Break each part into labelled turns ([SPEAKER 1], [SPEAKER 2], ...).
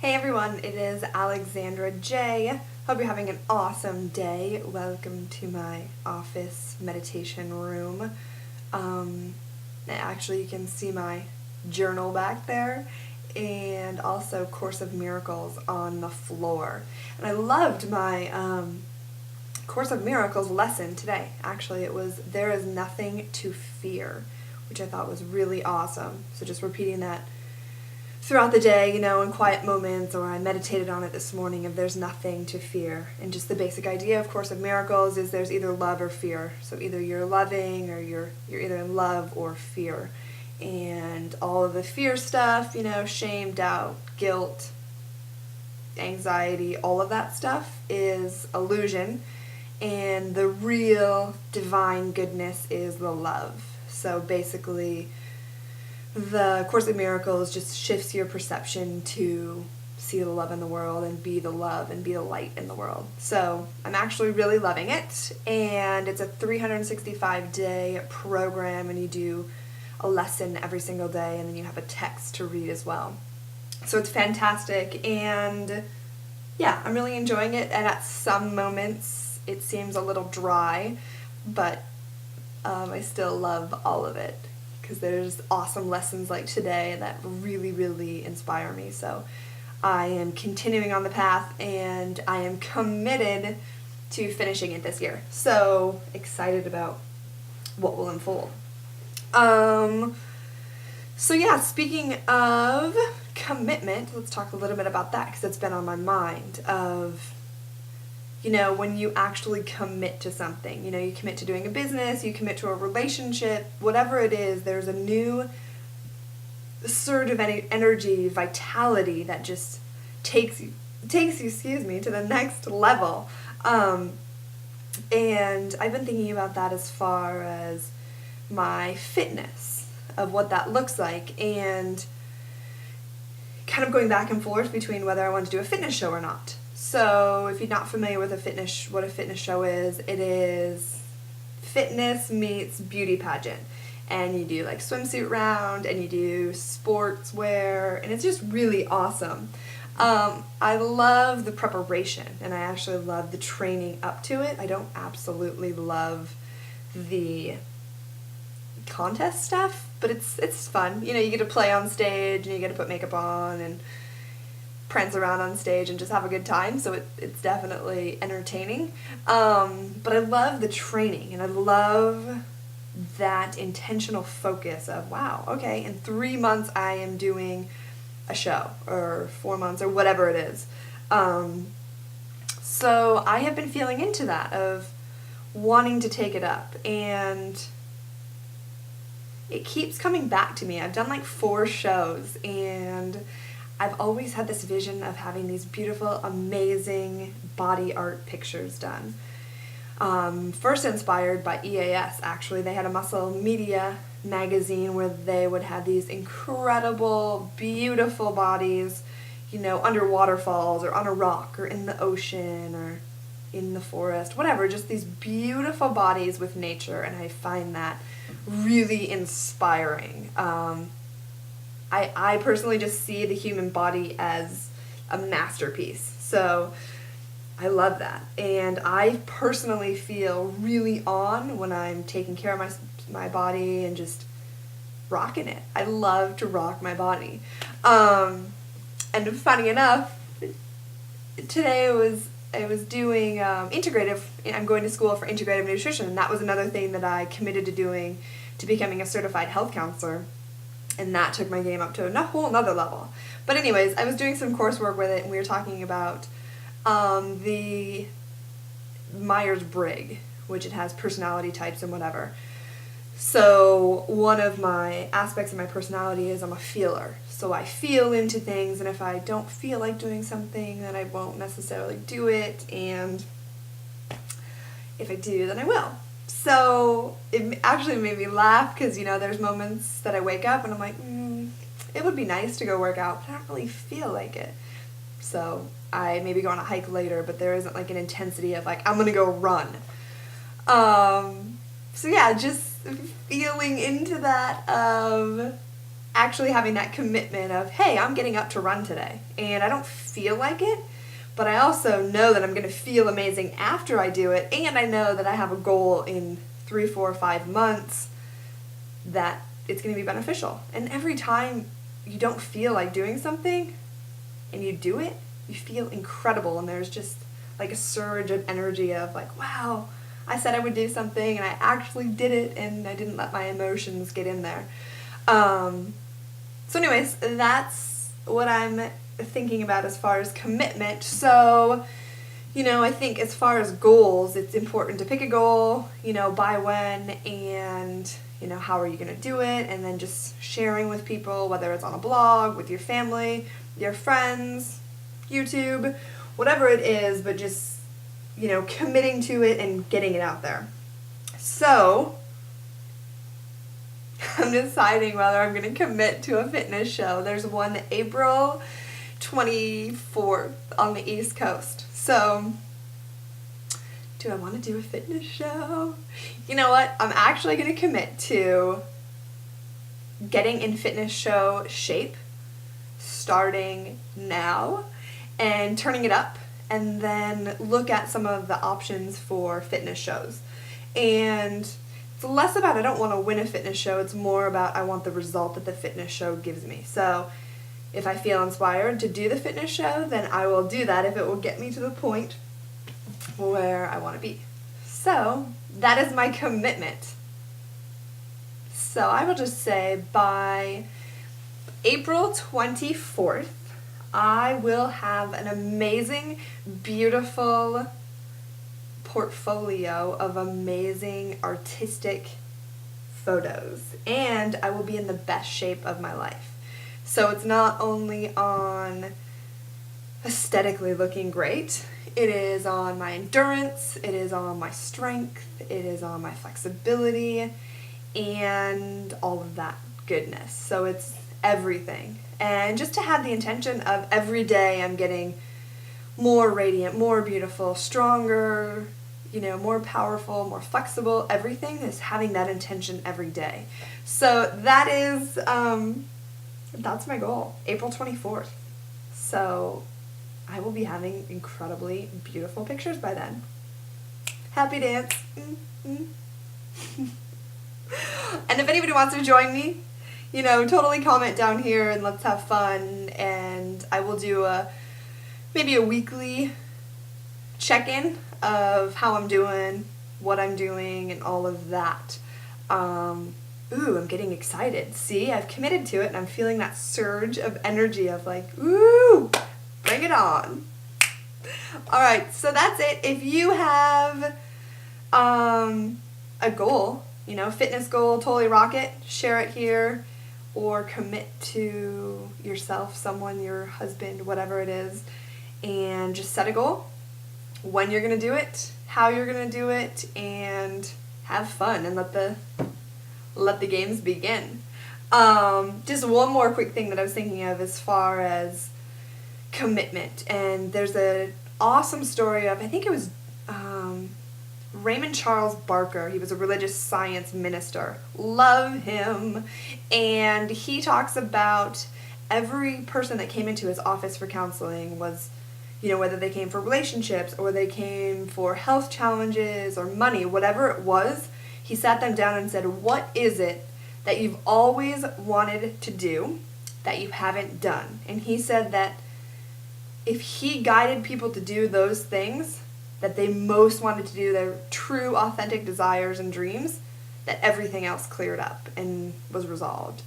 [SPEAKER 1] Hey everyone, it is Alexandra J. Hope you're having an awesome day. Welcome to my office meditation room. Actually, you can see my journal back there and also Course of Miracles on the floor. And I loved my Course of Miracles lesson today. Actually, it was "There is nothing to fear," which I thought was really awesome. So just repeating that throughout the day, in quiet moments, or I meditated on it this morning of there's nothing to fear. And just the basic idea, of Course of Miracles, is there's either love or fear. So either you're loving or you're either in love or fear. And all of the fear stuff, shame, doubt, guilt, anxiety, all of that stuff is illusion. And the real divine goodness is the love. So basically, the Course of Miracles just shifts your perception to see the love in the world and be the love and be the light in the world. So I'm actually really loving it, and it's a 365-day program, and you do a lesson every single day, and then you have a text to read as well. So it's fantastic, and yeah, I'm really enjoying it, and at some moments it seems a little dry, but I still love all of it, because there's awesome lessons like today that really, really inspire me. So I am continuing on the path, and I am committed to finishing it this year. So excited about what will unfold. So yeah, speaking of commitment, let's talk a little bit about that, because it's been on my mind of, when you actually commit to something, you commit to doing a business, you commit to a relationship, whatever it is, there's a new surge of energy, vitality that just takes you, to the next level. And I've been thinking about that as far as my fitness, of what that looks like, and kind of going back and forth between whether I want to do a fitness show or not. So if you're not familiar with what a fitness show is, it is fitness meets beauty pageant. And you do like swimsuit round, and you do sportswear, and it's just really awesome. I love the preparation, and I actually love the training up to it. I don't absolutely love the contest stuff, but it's fun. You get to play on stage, and you get to put makeup on and prance around on stage and just have a good time, so it's definitely entertaining. But I love the training, and I love that intentional focus of, wow, okay, in 3 months I am doing a show, or 4 months, or whatever it is. So I have been feeling into that, of wanting to take it up, and it keeps coming back to me. I've done like 4 shows, and I've always had this vision of having these beautiful, amazing body art pictures done. First inspired by EAS, actually. They had a muscle media magazine where they would have these incredible, beautiful bodies, under waterfalls, or on a rock, or in the ocean, or in the forest, whatever, just these beautiful bodies with nature, and I find that really inspiring. I personally just see the human body as a masterpiece. So I love that. And I personally feel really on when I'm taking care of my body and just rocking it. I love to rock my body. And funny enough, today I was doing integrative. I'm going to school for integrative nutrition, and that was another thing that I committed to doing, to becoming a certified health counselor. And that took my game up to a whole nother level. But anyways, I was doing some coursework with it, and we were talking about the Myers-Briggs, which it has personality types and whatever. So one of my aspects of my personality is I'm a feeler. So I feel into things, and if I don't feel like doing something, then I won't necessarily do it, and if I do, then I will. So it actually made me laugh, because, there's moments that I wake up and I'm like, it would be nice to go work out, but I don't really feel like it. So I maybe go on a hike later, but there isn't like an intensity of like, I'm going to go run. So yeah, just feeling into that of actually having that commitment of, hey, I'm getting up to run today, and I don't feel like it, but I also know that I'm going to feel amazing after I do it, and I know that I have a goal in 3, 4, 5 months that it's going to be beneficial. And every time you don't feel like doing something and you do it, you feel incredible, and there's just like a surge of energy of like, wow, I said I would do something and I actually did it, and I didn't let my emotions get in there. So anyways, that's what I'm thinking about as far as commitment. So, I think as far as goals, it's important to pick a goal, by when, and, how are you going to do it, and then just sharing with people, whether it's on a blog, with your family, your friends, YouTube, whatever it is, but just, committing to it and getting it out there. So, I'm deciding whether I'm going to commit to a fitness show. There's one April 24th on the East Coast. So, do I want to do a fitness show? You know what? I'm actually going to commit to getting in fitness show shape starting now and turning it up, and then look at some of the options for fitness shows. And it's less about I don't want to win a fitness show, it's more about I want the result that the fitness show gives me. So if I feel inspired to do the fitness show, then I will do that if it will get me to the point where I want to be. So that is my commitment. So I will just say by April 24th, I will have an amazing, beautiful portfolio of amazing artistic photos, and I will be in the best shape of my life. So it's not only on aesthetically looking great, it is on my endurance, it is on my strength, it is on my flexibility, and all of that goodness. So it's everything. And just to have the intention of every day I'm getting more radiant, more beautiful, stronger, more powerful, more flexible. Everything is having that intention every day. So that is, that's my goal, April 24th. So I will be having incredibly beautiful pictures by then. Happy dance. And if anybody wants to join me, totally comment down here and let's have fun. And I will do maybe a weekly check-in of how I'm doing, what I'm doing, and all of that. I'm getting excited. See, I've committed to it, and I'm feeling that surge of energy of like, ooh, bring it on. All right, so that's it. If you have a goal, fitness goal, totally rock it, share it here, or commit to yourself, someone, your husband, whatever it is, and just set a goal, when you're going to do it, how you're going to do it, and have fun and let the games begin. Just one more quick thing that I was thinking of as far as commitment, and there's an awesome story of, I think it was Raymond Charles Barker. He was a religious science minister. Love him. And he talks about every person that came into his office for counseling was, whether they came for relationships or they came for health challenges or money, whatever it was, he sat them down and said, what is it that you've always wanted to do that you haven't done? And he said that if he guided people to do those things that they most wanted to do, their true, authentic desires and dreams, that everything else cleared up and was resolved.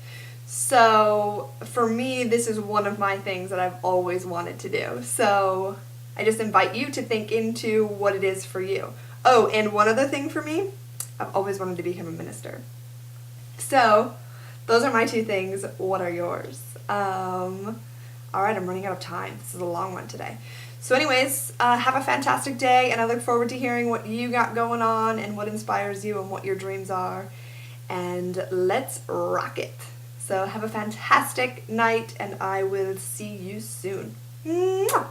[SPEAKER 1] So for me, this is one of my things that I've always wanted to do. So I just invite you to think into what it is for you. Oh, and one other thing for me, I've always wanted to become a minister. So those are my two things. What are yours? All right, I'm running out of time. This is a long one today. So anyways, have a fantastic day, and I look forward to hearing what you got going on and what inspires you and what your dreams are. And let's rock it. So have a fantastic night, and I will see you soon. Mwah!